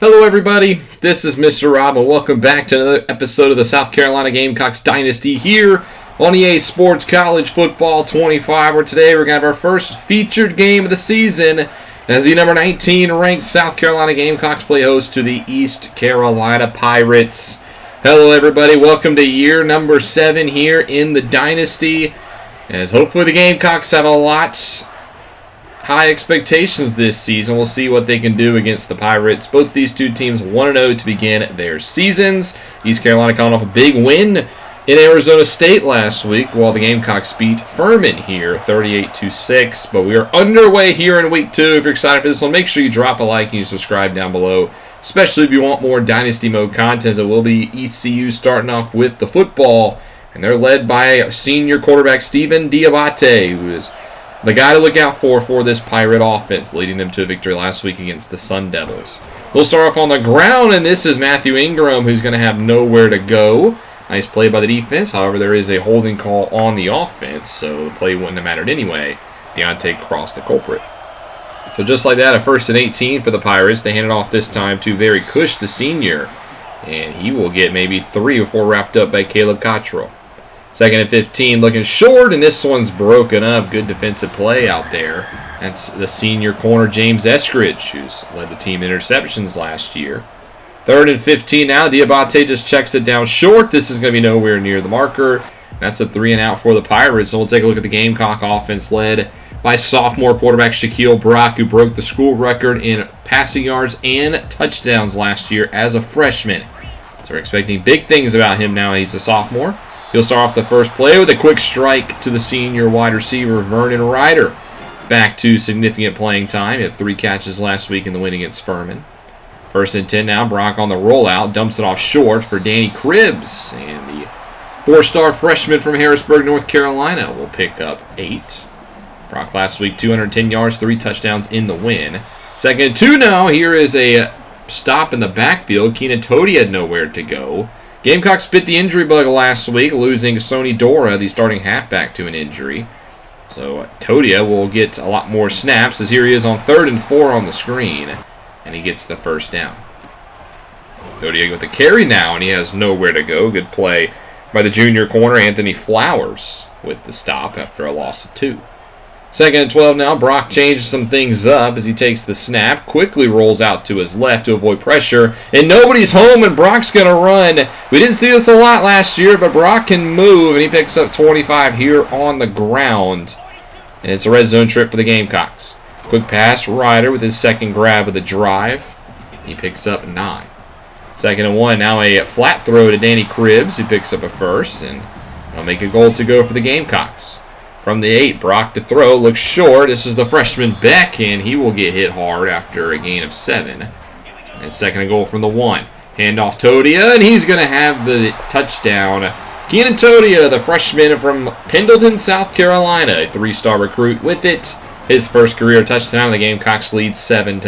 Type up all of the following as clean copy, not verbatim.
Hello everybody, this is Mr. Rob and welcome back to another episode of the South Carolina Gamecocks Dynasty here on EA Sports College Football 25, where today we're going to have our first featured game of the season as the number 19 ranked South Carolina Gamecocks play host to the East Carolina Pirates. Hello everybody, welcome to year number 7 here in the Dynasty, as hopefully the Gamecocks have a lot high expectations this season. We'll see what they can do against the Pirates. Both these two teams 1-0 to begin their seasons. East Carolina coming off a big win in Arizona State last week, while the Gamecocks beat Furman here 38-6. But we are underway here in week 2. If you're excited for this one, make sure you drop a like and you subscribe down below, especially if you want more Dynasty Mode content. It will be ECU starting off with the football, and they're led by senior quarterback Steven Diabate, who is the guy to look out for this Pirate offense, leading them to a victory last week against the Sun Devils. We'll start off on the ground, and this is Matthew Ingram, who's going to have nowhere to go. Nice play by the defense. However, there is a holding call on the offense, so the play wouldn't have mattered anyway. Deontay crossed the culprit. So just like that, a 1st and 18 for the Pirates. They hand it off this time to Very Cush, the senior, and he will get maybe 3 before wrapped up by Caleb Cottrell. 2nd and 15, looking short, and this one's broken up. Good defensive play out there. That's the senior corner, James Eskridge, who's led the team in interceptions last year. 3rd and 15 now. Diabate just checks it down short. This is going to be nowhere near the marker. That's a 3 and out for the Pirates. So we'll take a look at the Gamecock offense led by sophomore quarterback Shaquille Brock, who broke the school record in passing yards and touchdowns last year as a freshman. So we're expecting big things about him now. He's a sophomore. He'll start off the first play with a quick strike to the senior wide receiver, Vernon Ryder. Back to significant playing time. He had 3 catches last week in the win against Furman. 1st and 10 now. Brock on the rollout. Dumps it off short for Danny Cribbs. And the 4-star freshman from Harrisburg, North Carolina, will pick up 8. Brock last week, 210 yards, 3 touchdowns in the win. 2nd and 2 now. Here is a stop in the backfield. Keenan Tody had nowhere to go. Gamecocks bit the injury bug last week, losing Sonny Dora, the starting halfback, to an injury. So Todia will get a lot more snaps, as here he is on 3rd and 4 on the screen, and he gets the 1st down. Todia with the carry now, and he has nowhere to go. Good play by the junior corner, Anthony Flowers, with the stop after a loss of 2. 2nd and 12 now. Brock changes some things up as he takes the snap, quickly rolls out to his left to avoid pressure, and nobody's home, and Brock's going to run. We didn't see this a lot last year, but Brock can move, and he picks up 25 here on the ground. And it's a red zone trip for the Gamecocks. Quick pass, Ryder with his 2nd grab of the drive. He picks up 9. 2nd and 1, now a flat throw to Danny Cribbs, who picks up a 1st, and will make a goal to go for the Gamecocks. From the 8, Brock to throw, looks short. This is the freshman Beck, and he will get hit hard after a gain of 7. And 2nd and goal from the 1. Handoff Todia, and he's going to have the touchdown. Keenan Todia, the freshman from Pendleton, South Carolina, a 3-star recruit with it. His first career touchdown, the Gamecocks lead 7-0.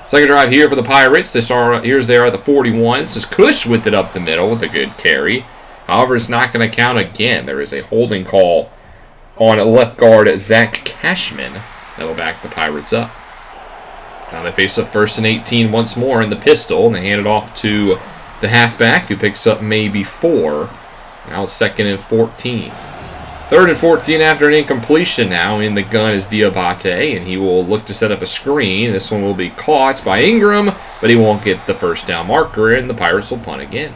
2nd drive here for the Pirates. They start, here's there at the 41. This is Cush with it up the middle with a good carry. However, it's not going to count again. There is a holding call on left guard Zach Cashman that will back the Pirates up. Now they face a 1st and 18 once more in the pistol, and they hand it off to the halfback, who picks up maybe 4. Now it's 2nd and 14. 3rd and 14 after an incompletion now. In the gun is Diabate, and he will look to set up a screen. This one will be caught by Ingram, but he won't get the 1st down marker, and the Pirates will punt again.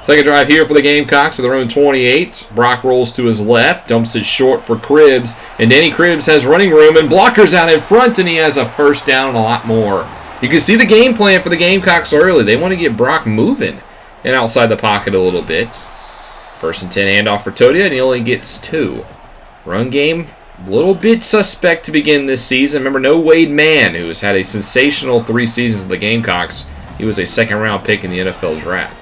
2nd drive here for the Gamecocks to their own 28. Brock rolls to his left, dumps it short for Cribbs, and Danny Cribbs has running room, and blockers out in front, and he has a 1st down and a lot more. You can see the game plan for the Gamecocks early. They want to get Brock moving and outside the pocket a little bit. 1st and 10 handoff for Todia, and he only gets 2. Run game, a little bit suspect to begin this season. Remember, no Wade Mann, who has had a sensational 3 seasons with the Gamecocks. He was a 2nd-round pick in the NFL draft.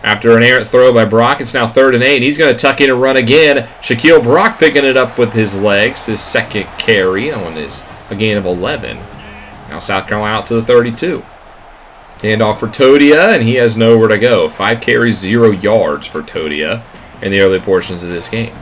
After an errant throw by Brock, it's now 3rd and 8. He's going to tuck in and run again. Shaquille Brock picking it up with his legs. His 2nd carry on is a gain of 11. Now South Carolina out to the 32. Handoff for Todia, and he has nowhere to go. 5 carries, 0 yards for Todia in the early portions of this game.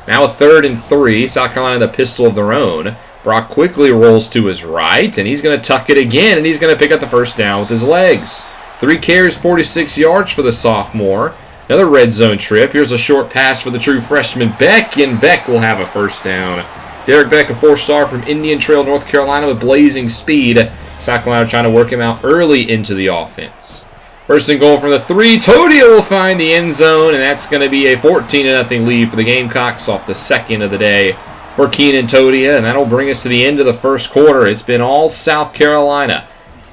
Now a 3rd and 3. South Carolina the pistol of their own. Brock quickly rolls to his right, and he's going to tuck it again, and he's going to pick up the first down with his legs. 3 carries, 46 yards for the sophomore. Another red zone trip. Here's a short pass for the true freshman Beck, and Beck will have a first down. Derek Beck, a 4-star from Indian Trail, North Carolina, with blazing speed. South Carolina trying to work him out early into the offense. First and goal from the 3. Todia will find the end zone, and that's going to be a 14-0 lead for the Gamecocks off the second of the day for Keenan Todia, and that'll bring us to the end of the first quarter. It's been all South Carolina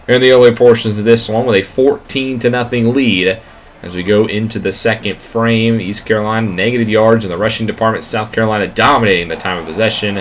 in the early portions of this one with a 14-0 lead. As we go into the second frame, East Carolina negative yards in the rushing department. South Carolina dominating the time of possession.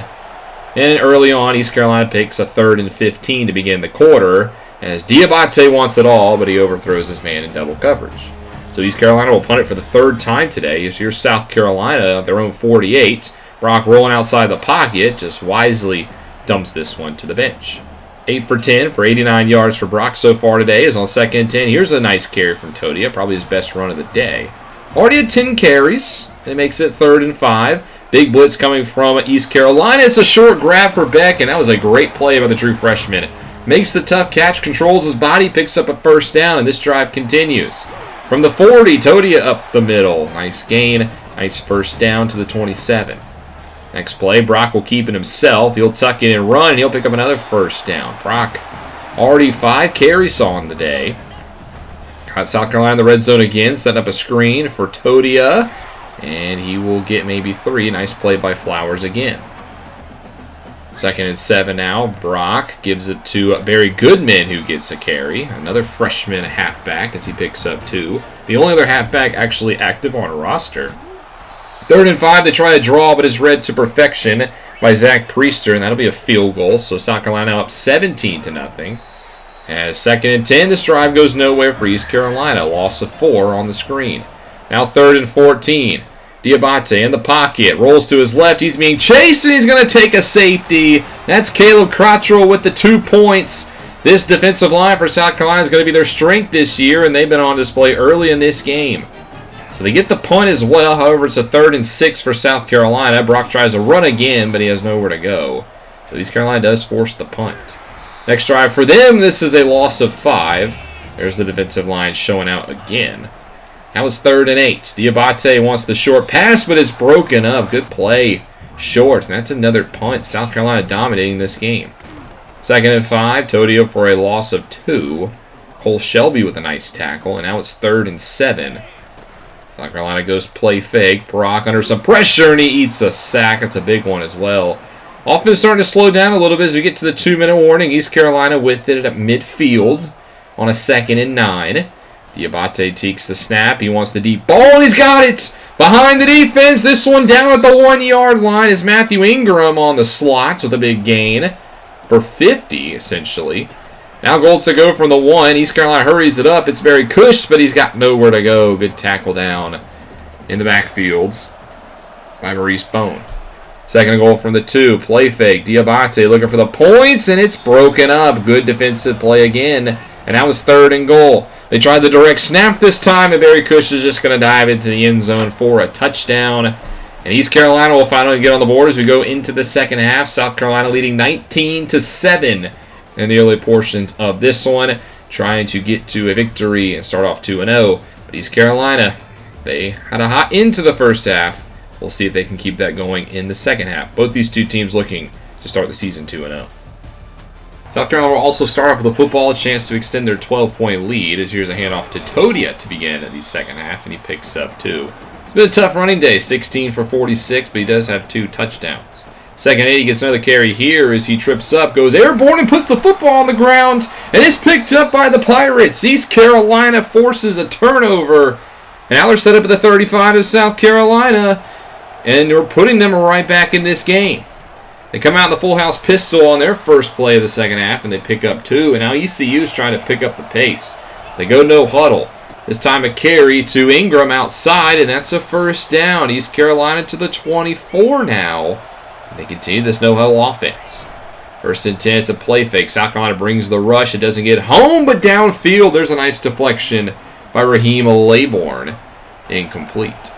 And early on, East Carolina picks a 3rd and 15 to begin the quarter, as Diabate wants it all, but he overthrows his man in double coverage. So East Carolina will punt it for the 3rd time today. Here's South Carolina at their own 48. Brock rolling outside the pocket, just wisely dumps this one to the bench. 8 for 10 for 89 yards for Brock so far today is on 2nd and 10. Here's a nice carry from Todia, probably his best run of the day. Already had 10 carries. It makes it 3rd and 5. Big blitz coming from East Carolina. It's a short grab for Beck, and that was a great play by the true freshman. Makes the tough catch, controls his body, picks up a first down, and this drive continues. From the 40, Todia up the middle. Nice gain. Nice first down to the 27. Next play, Brock will keep it himself. He'll tuck in and run, and he'll pick up another first down. Brock already 5 carries on the day. Got South Carolina in the red zone again, setting up a screen for Todia, and he will get maybe 3. Nice play by Flowers again. 2nd and 7 now. Brock gives it to Barry Goodman, who gets a carry. Another freshman halfback as he picks up 2. The only other halfback actually active on a roster. 3rd and 5, they try to draw, but is read to perfection by Zach Priester, and that'll be a field goal. So South Carolina up 17-0. As 2nd and 10, this drive goes nowhere for East Carolina. Loss of 4 on the screen. Now 3rd and 14. Diabate in the pocket, rolls to his left. He's being chased, and he's going to take a safety. That's Caleb Cottrell with the 2 points. This defensive line for South Carolina is going to be their strength this year, and they've been on display early in this game. So they get the punt as well. However, it's a 3rd and 6 for South Carolina. Brock tries to run again, but he has nowhere to go. So East Carolina does force the punt. Next drive for them, this is a loss of 5. There's the defensive line showing out again. That was 3rd and 8. Diabate wants the short pass, but it's broken up. Good play. Short, and that's another punt. South Carolina dominating this game. 2nd and 5. Todia for a loss of 2. Cole Shelby with a nice tackle, and now it's 3rd and 7. South Carolina goes play fake. Brock under some pressure, and he eats a sack. That's a big one as well. Offense starting to slow down a little bit as we get to the 2-minute warning. East Carolina with it at midfield on a 2nd and 9. Diabate takes the snap. He wants the deep ball, and he's got it! Behind the defense, this one down at the 1-yard line is Matthew Ingram on the slots with a big gain for 50, essentially. Now Golds to go from the 1. East Carolina hurries it up. It's Barry Cush, but he's got nowhere to go. Good tackle down in the backfields by Maurice Bone. 2nd goal from the 2. Play fake. Diabate looking for the points, and it's broken up. Good defensive play again. And that was 3rd and goal. They tried the direct snap this time, and Barry Cush is just going to dive into the end zone for a touchdown. And East Carolina will finally get on the board as we go into the second half. South Carolina leading 19-7. In the early portions of this one, trying to get to a victory and start off 2-0. But East Carolina, they had a hot end to the first half. We'll see if they can keep that going in the second half. Both these two teams looking to start the season 2-0. South Carolina will also start off with a football, a chance to extend their 12-point lead, as here's a handoff to Todia to begin the second half, and he picks up 2. It's been a tough running day, 16 for 46, but he does have 2 touchdowns. 2nd and 8, he gets another carry here as he trips up, goes airborne, and puts the football on the ground, and it's picked up by the Pirates. East Carolina forces a turnover. And now they're set up at the 35 of South Carolina, and we're putting them right back in this game. They come out in the full house pistol on their first play of the second half, and they pick up 2, and now ECU is trying to pick up the pace. They go no huddle. This time a carry to Ingram outside, and that's a first down. East Carolina to the 24 now. They continue this no-huddle offense. 1st and 10, it's a play fake. South Carolina brings the rush. It doesn't get home, but downfield, there's a nice deflection by Raheem Laybourne. Incomplete.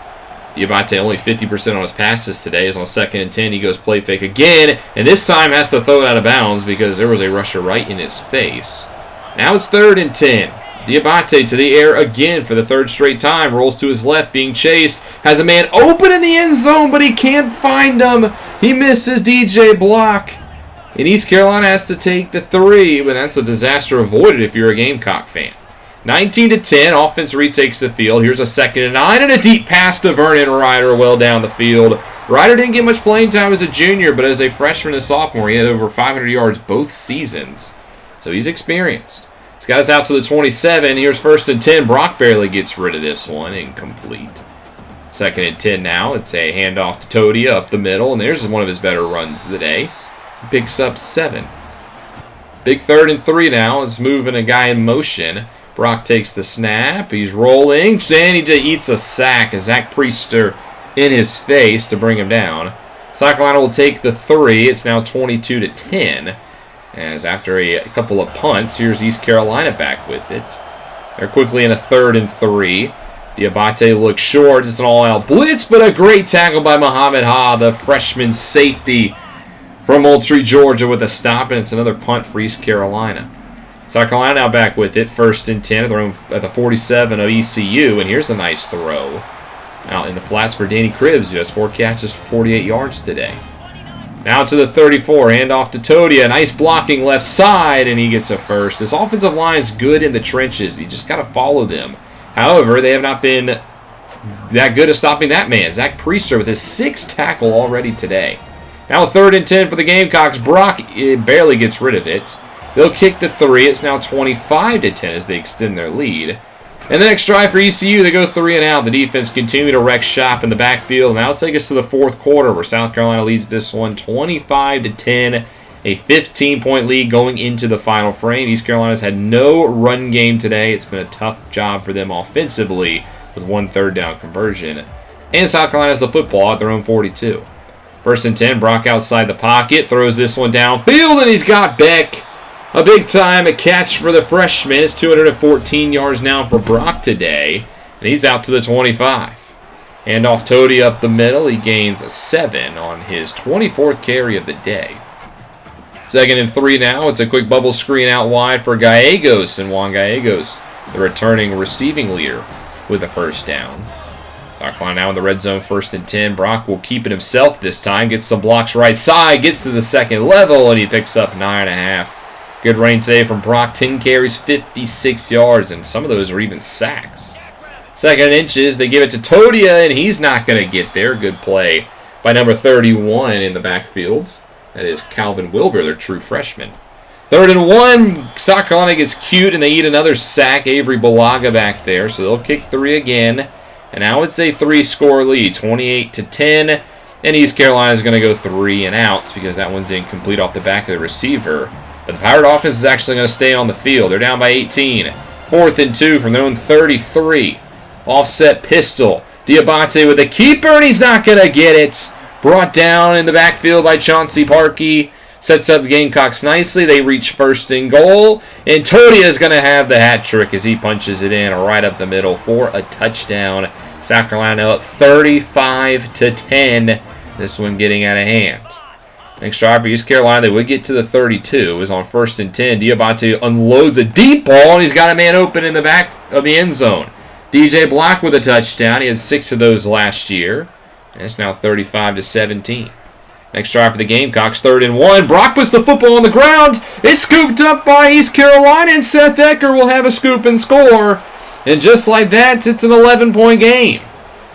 Diabate only 50% on his passes today. Is on 2nd and 10. He goes play fake again, and this time has to throw it out of bounds because there was a rusher right in his face. Now it's 3rd and 10. Diabate to the air again for the 3rd straight time. Rolls to his left, being chased. Has a man open in the end zone, but he can't find him. He misses DJ block. And East Carolina has to take the 3, but that's a disaster avoided if you're a Gamecock fan. 19-10, offense retakes the field. Here's a 2nd and 9 and a deep pass to Vernon Ryder well down the field. Ryder didn't get much playing time as a junior, but as a freshman and sophomore, he had over 500 yards both seasons. So he's experienced. He's got us out to the 27. Here's 1st and 10. Brock barely gets rid of this one. Incomplete. 2nd and 10 now. It's a handoff to Todia up the middle, and there's one of his better runs of the day. Picks up 7. Big 3rd and 3 now. It's moving a guy in motion. Brock takes the snap. He's rolling. And he just eats a sack. Zach Priester in his face to bring him down. South Carolina will take the 3. It's now 22-10. As after a couple of punts, here's East Carolina back with it. They're quickly in a 3rd and 3. Diabate looks short. It's an all-out blitz, but a great tackle by Muhammad Ha, the freshman safety from Moultrie, Georgia, with a stop, and it's another punt for East Carolina. South Carolina now back with it. 1st and 10 at the 47 of ECU, and here's a nice throw out in the flats for Danny Cribbs, who has 4 catches for 48 yards today. Now to the 34, handoff to Todia. Nice blocking left side, and he gets a first. This offensive line is good in the trenches. You just got to follow them. However, they have not been that good at stopping that man. Zach Priester with his 6th tackle already today. Now 3rd and 10 for the Gamecocks. Brock barely gets rid of it. They'll kick the 3. It's now 25-10 as they extend their lead. And the next drive for ECU, they go 3 and out. The defense continue to wreck shop in the backfield. Now let's take us to the 4th quarter where South Carolina leads this one 25-10. A 15-point lead going into the final frame. East Carolina's had no run game today. It's been a tough job for them offensively with 1 3rd down conversion. And South Carolina has the football at their own 42. 1st and 10, Brock outside the pocket. Throws this one downfield, and he's got Beck. A big time catch for the freshman. It's 214 yards now for Brock today. And he's out to the 25. Handoff Todia up the middle. He gains 7 on his 24th carry of the day. 2nd and 3 now. It's a quick bubble screen out wide for Gallegos. And Juan Gallegos, the returning receiving leader, with a 1st down. South Carolina now in the red zone, 1st and 10. Brock will keep it himself this time. Gets some blocks right side. Gets to the 2nd level, and he picks up 9.5. Good running today from Brock. 10 carries, 56 yards, and some of those are even sacks. 2nd and inches. They give it to Todia, and he's not going to get there. Good play by number 31 in the backfields. That is Calvin Wilbur, their true freshman. 3rd and 1. South Carolina gets cute, and they eat another sack. Avery Balaga back there, so they'll kick 3 again. And now it's a 3-score lead, 28-10. And East Carolina is going to go 3 and out because that one's incomplete off the back of the receiver. But the Pirate offense is actually going to stay on the field. They're down by 18. 4th and 2 from their own 33. Offset pistol. Diabate with a keeper, and he's not going to get it. Brought down in the backfield by Chauncey Parkey. Sets up the Gamecocks nicely. They reach 1st and goal. And Todia is going to have the hat trick as he punches it in right up the middle for a touchdown. South Carolina up 35-10. This one getting out of hand. Next drive for East Carolina, they would get to the 32. It was on 1st and 10. Diabate unloads a deep ball, and he's got a man open in the back of the end zone. DJ Block with a touchdown. He had 6 of those last year. And it's now 35-17. Next drive for the Gamecocks, 3rd and 1. Brock puts the football on the ground. It's scooped up by East Carolina, and Seth Ecker will have a scoop and score. And just like that, it's an 11-point game.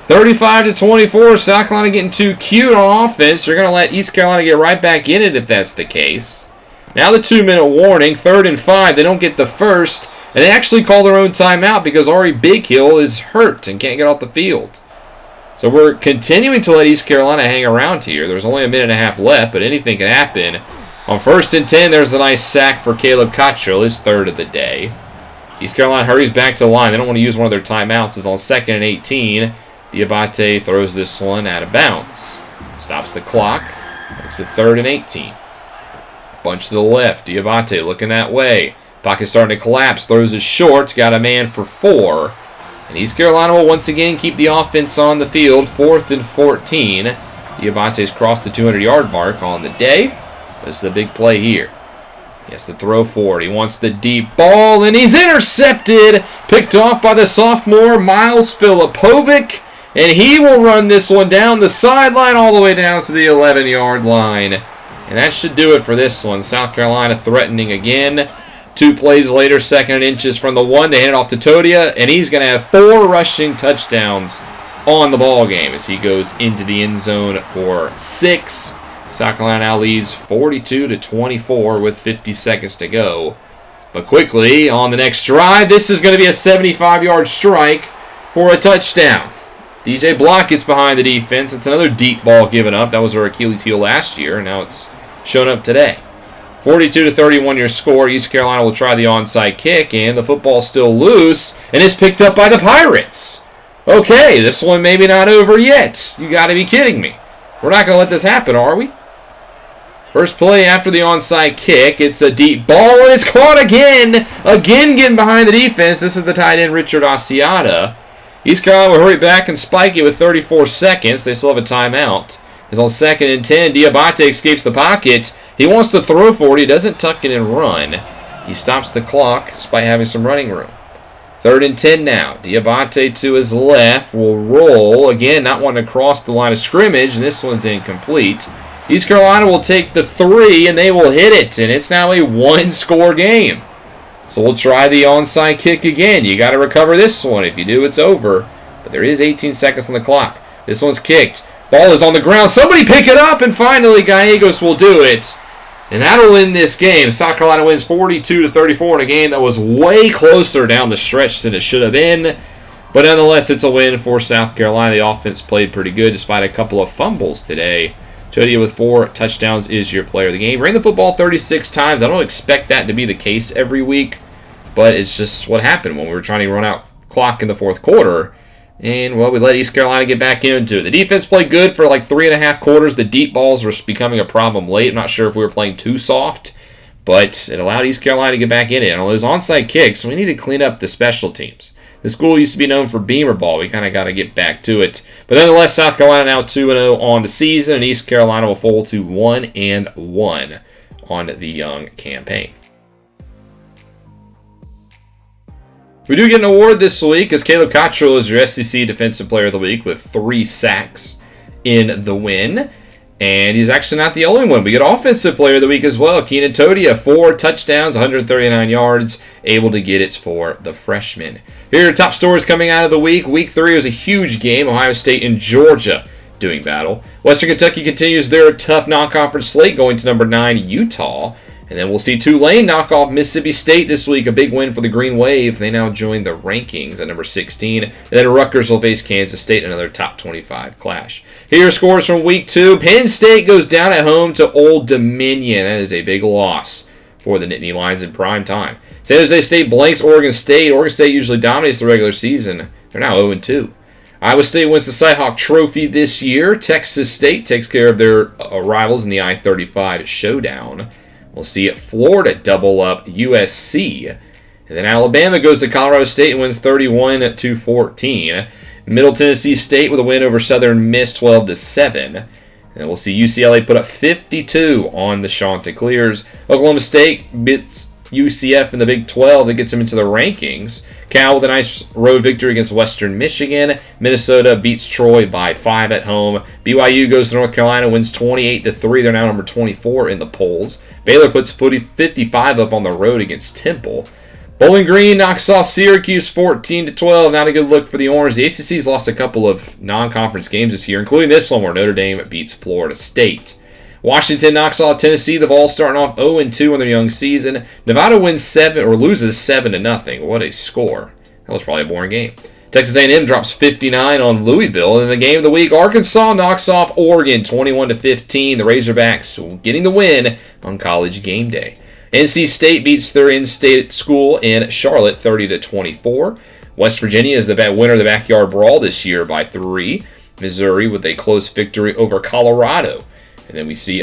35-24. South Carolina getting too cute on offense. They're going to let East Carolina get right back in it if that's the case. Now the 2-minute warning, 3rd and 5. They don't get the first, and they actually call their own timeout because Ari Bighill is hurt and can't get off the field. So we're continuing to let East Carolina hang around here. There's only a minute and a half left, but anything can happen. On 1st and 10, there's a nice sack for Caleb Cottrell, his 3rd of the day. East Carolina hurries back to the line. They don't want to use one of their timeouts. It's on 2nd and 18. Diabate throws this one out of bounds. Stops the clock. Makes it 3rd and 18. Bunch to the left. Diabate looking that way. Pocket starting to collapse. Throws it short. Got a man for 4. And East Carolina will once again keep the offense on the field. 4th and 14. Diabate's crossed the 200-yard mark on the day. This is the big play here. He has to throw forward. He wants the deep ball, and he's intercepted. Picked off by the sophomore, Miles Filipovic. And he will run this one down the sideline all the way down to the 11-yard line. And that should do it for this one. South Carolina threatening again. 2 plays later, 2nd and inches from the 1. They hand it off to Todia, and he's going to have 4 rushing touchdowns on the ball game as he goes into the end zone for 6. South Carolina now leads 42-24 with 50 seconds to go. But quickly, on the next drive, this is going to be a 75-yard strike for a touchdown. DJ Block gets behind the defense. It's another deep ball given up. That was our Achilles heel last year, and now it's shown up today. 42-31 your score. East Carolina will try the onside kick, and the football's still loose, and it's picked up by the Pirates. Okay, this one maybe not over yet. You got to be kidding me. We're not going to let this happen, are we? First play after the onside kick. It's a deep ball, and it's caught again. Again getting behind the defense. This is the tight end, Richard Asiata. East Carolina will hurry back and spike it with 34 seconds. They still have a timeout. It's on 2nd and 10. Diabate escapes the pocket. He wants to throw for it. He doesn't tuck it and run. He stops the clock despite having some running room. 3rd and 10 now. Diabate to his left will roll. Again, not wanting to cross the line of scrimmage, and this one's incomplete. East Carolina will take the 3, and they will hit it, and it's now a 1-score game. So we'll try the onside kick again. You got to recover this one. If you do, it's over. But there is 18 seconds on the clock. This one's kicked. Ball is on the ground. Somebody pick it up, and finally Gallegos will do it. And that'll end this game. South Carolina wins 42-34 in a game that was way closer down the stretch than it should have been. But nonetheless, it's a win for South Carolina. The offense played pretty good despite a couple of fumbles today. Todia with 4 touchdowns is your player of the game. Ran the football 36 times. I don't expect that to be the case every week, but it's just what happened when we were trying to run out clock in the 4th quarter. And, well, we let East Carolina get back into it. The defense played good for like 3.5 quarters. The deep balls were becoming a problem late. I'm not sure if we were playing too soft, but it allowed East Carolina to get back in it. And on those onside kicks, we need to clean up the special teams. The school used to be known for beamer ball. We kind of got to get back to it. But nonetheless, South Carolina now 2-0 on the season, and East Carolina will fall to 1-1 on the young campaign. We do get an award this week as Caleb Cottrell is your SEC Defensive Player of the Week with 3 sacks in the win. And he's actually not the only one. We get Offensive Player of the Week as well. Keenan Todia, 4 touchdowns, 139 yards, able to get it for the freshman. Here are your top stories coming out of the week. Week 3 was a huge game. Ohio State and Georgia doing battle. Western Kentucky continues their tough non-conference slate, going to number 9, Utah. And then we'll see Tulane knock off Mississippi State this week. A big win for the Green Wave. They now join the rankings at number 16. And then Rutgers will face Kansas State in another top 25 clash. Here are scores from week 2. Penn State goes down at home to Old Dominion. That is a big loss for the Nittany Lions in prime time. San Jose State blanks Oregon State. Oregon State usually dominates the regular season. They're now 0-2. Iowa State wins the Cyhawk Trophy this year. Texas State takes care of their rivals in the I-35 showdown. We'll see Florida double up USC. And then Alabama goes to Colorado State and wins 31-14. Middle Tennessee State with a win over Southern Miss 12-7. And we'll see UCLA put up 52 on the Chanticleers. Oklahoma State beats UCF in the Big 12. That gets them into the rankings. Cal with a nice road victory against Western Michigan. Minnesota beats Troy by 5 at home. BYU goes to North Carolina, wins 28-3. They're now number 24 in the polls. Baylor puts 55 up on the road against Temple. Bowling Green knocks off Syracuse 14-12. Not a good look for the Orange. The ACC's lost a couple of non-conference games this year, including this one where Notre Dame beats Florida State. Washington knocks off Tennessee. The Vols starting off 0-2 in their young season. Nevada wins 7 or loses 7-0. What a score! That was probably a boring game. Texas A&M drops 59 on Louisville. In the game of the week, Arkansas knocks off Oregon 21-15. The Razorbacks getting the win on College game day. NC State beats their in-state school in Charlotte 30-24. West Virginia is the winner of the Backyard Brawl this year by 3. Missouri with a close victory over Colorado. And then we see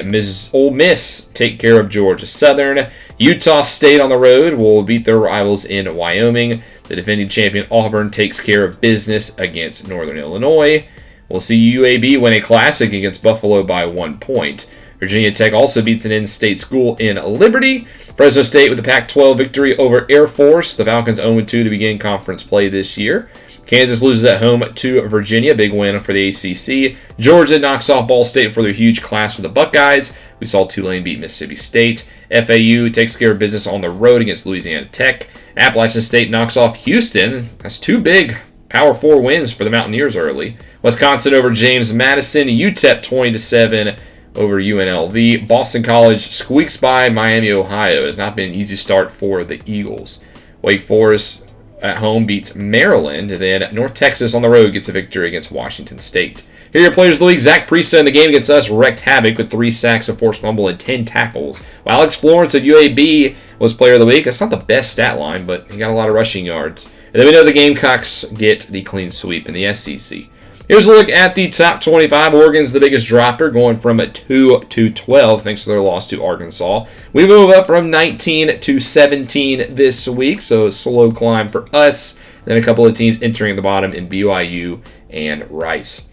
Ole Miss take care of Georgia Southern. Utah State on the road will beat their rivals in Wyoming. The defending champion Auburn takes care of business against Northern Illinois. We'll see UAB win a classic against Buffalo by 1 point. Virginia Tech also beats an in-state school in Liberty. Fresno State with a Pac-12 victory over Air Force. The Falcons 0-2 to begin conference play this year. Kansas loses at home to Virginia. Big win for the ACC. Georgia knocks off Ball State for their huge class for the Buckeyes. We saw Tulane beat Mississippi State. FAU takes care of business on the road against Louisiana Tech. Appalachian State knocks off Houston. That's 2 big Power 4 wins for the Mountaineers early. Wisconsin over James Madison. UTEP 20-7 over UNLV. Boston College squeaks by Miami, Ohio. It has not been an easy start for the Eagles. Wake Forest at home beats Maryland. And then North Texas on the road gets a victory against Washington State. Here are your players of the week. Zach Priesta in the game against us wreaked havoc with 3 sacks, a forced fumble, and 10 tackles. While Alex Florence of UAB was player of the week. That's not the best stat line, but he got a lot of rushing yards. And then we know the Gamecocks get the clean sweep in the SEC. Here's a look at the top 25. Oregon's the biggest dropper, going from 2 to 12 thanks to their loss to Arkansas. We move up from 19 to 17 this week, so a slow climb for us. Then a couple of teams entering the bottom in BYU and Rice.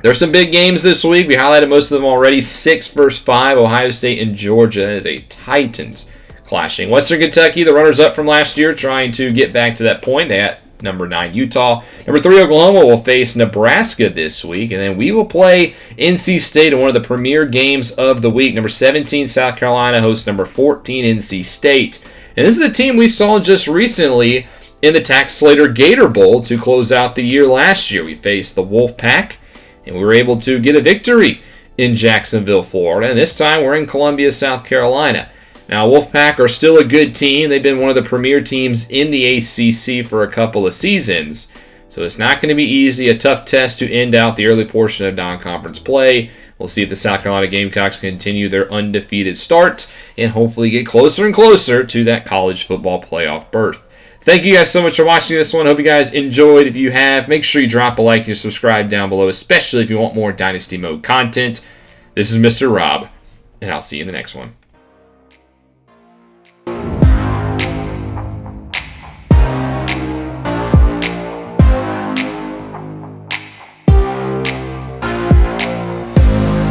There's some big games this week. We highlighted most of them already. 6 versus 5, Ohio State and Georgia. That is a Titans clashing. Western Kentucky, the runners-up from last year, trying to get back to that point. They got number 9, Utah. Number 3, Oklahoma will face Nebraska this week. And then we will play NC State in one of the premier games of the week. Number 17, South Carolina hosts number 14, NC State. And this is a team we saw just recently in the Tax Slater Gator Bowl to close out the year last year. We faced the Wolfpack, and we were able to get a victory in Jacksonville, Florida. And this time we're in Columbia, South Carolina. Now, Wolfpack are still a good team. They've been one of the premier teams in the ACC for a couple of seasons. So it's not going to be easy. A tough test to end out the early portion of non-conference play. We'll see if the South Carolina Gamecocks continue their undefeated start and hopefully get closer and closer to that college football playoff berth. Thank you guys so much for watching this one. Hope you guys enjoyed. If you have, make sure you drop a like and subscribe down below, especially if you want more Dynasty Mode content. This is Mr. Rob, and I'll see you in the next one.